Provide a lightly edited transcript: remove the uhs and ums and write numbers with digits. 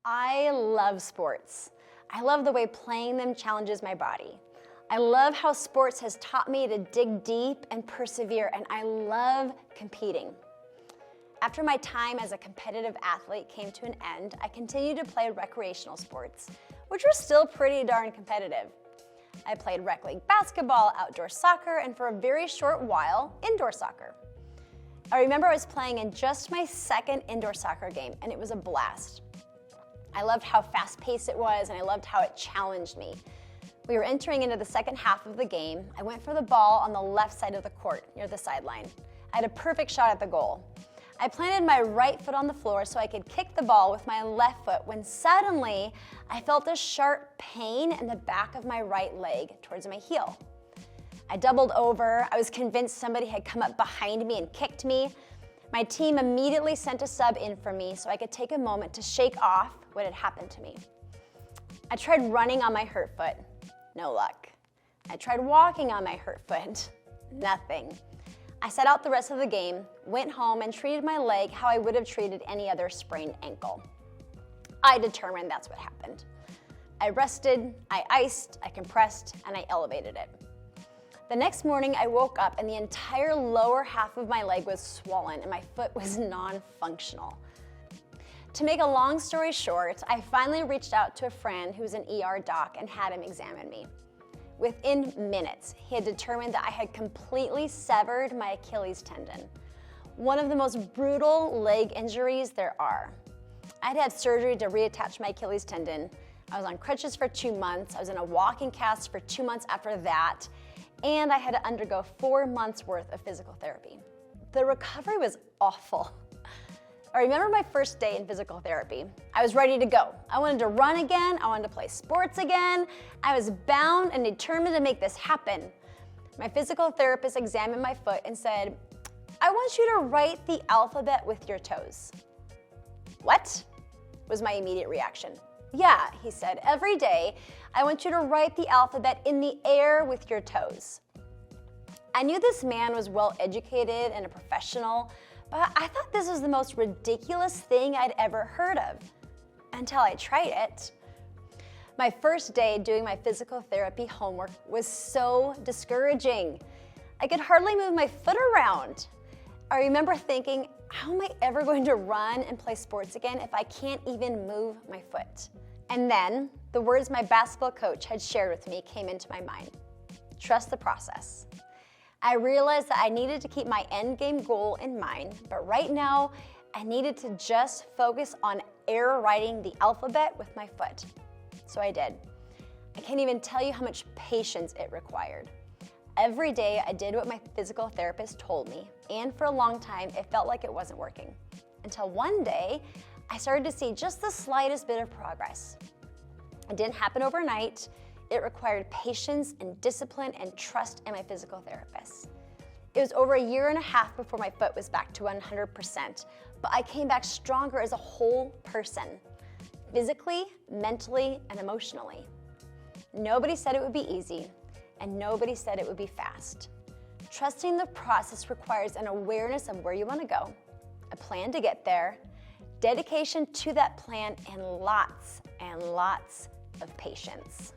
I love sports. I love the way playing them challenges my body. I love how sports has taught me to dig deep and persevere, and I love competing. After my time as a competitive athlete came to an end, I continued to play recreational sports, which were still pretty darn competitive. I played rec league basketball, outdoor soccer, and for a very short while, indoor soccer. I remember I was playing in just my second indoor soccer game, and it was a blast. I loved how fast-paced it was, and I loved how it challenged me. We were entering into the second half of the game. I went for the ball on the left side of the court, near the sideline. I had a perfect shot at the goal. I planted my right foot on the floor so I could kick the ball with my left foot when suddenly I felt a sharp pain in the back of my right leg towards my heel. I doubled over. I was convinced somebody had come up behind me and kicked me. My team immediately sent a sub in for me so I could take a moment to shake off what had happened to me. I tried running on my hurt foot. No luck. I tried walking on my hurt foot. Nothing. I sat out the rest of the game, went home, and treated my leg how I would have treated any other sprained ankle. I determined that's what happened. I rested, I iced, I compressed, and I elevated it. The next morning, I woke up and the entire lower half of my leg was swollen and my foot was non-functional. To make a long story short, I finally reached out to a friend who's an ER doc and had him examine me. Within minutes, he had determined that I had completely severed my Achilles tendon, one of the most brutal leg injuries there are. I had to have surgery to reattach my Achilles tendon. I was on crutches for 2 months. I was in a walking cast for 2 months after that, and I had to undergo 4 months worth of physical therapy. The recovery was awful. I remember my first day in physical therapy. I was ready to go. I wanted to run again. I wanted to play sports again. I was bound and determined to make this happen. My physical therapist examined my foot and said, "I want you to write the alphabet with your toes." "What?" was my immediate reaction. "Yeah," he said, "every day I want you to write the alphabet in the air with your toes." I knew this man was well educated and a professional, but I thought this was the most ridiculous thing I'd ever heard of, until I tried it. My first day doing my physical therapy homework was so discouraging. I could hardly move my foot around. I remember thinking, how am I ever going to run and play sports again if I can't even move my foot? And then the words my basketball coach had shared with me came into my mind. Trust the process. I realized that I needed to keep my end game goal in mind, but right now, I needed to just focus on air writing the alphabet with my foot. So I did. I can't even tell you how much patience it required. Every day, I did what my physical therapist told me, and for a long time, it felt like it wasn't working. Until one day, I started to see just the slightest bit of progress. It didn't happen overnight. It required patience and discipline and trust in my physical therapist. It was over 1.5 years before my foot was back to 100%, but I came back stronger as a whole person, physically, mentally, and emotionally. Nobody said it would be easy, and nobody said it would be fast. Trusting the process requires an awareness of where you want to go, a plan to get there, dedication to that plan, and lots of patience.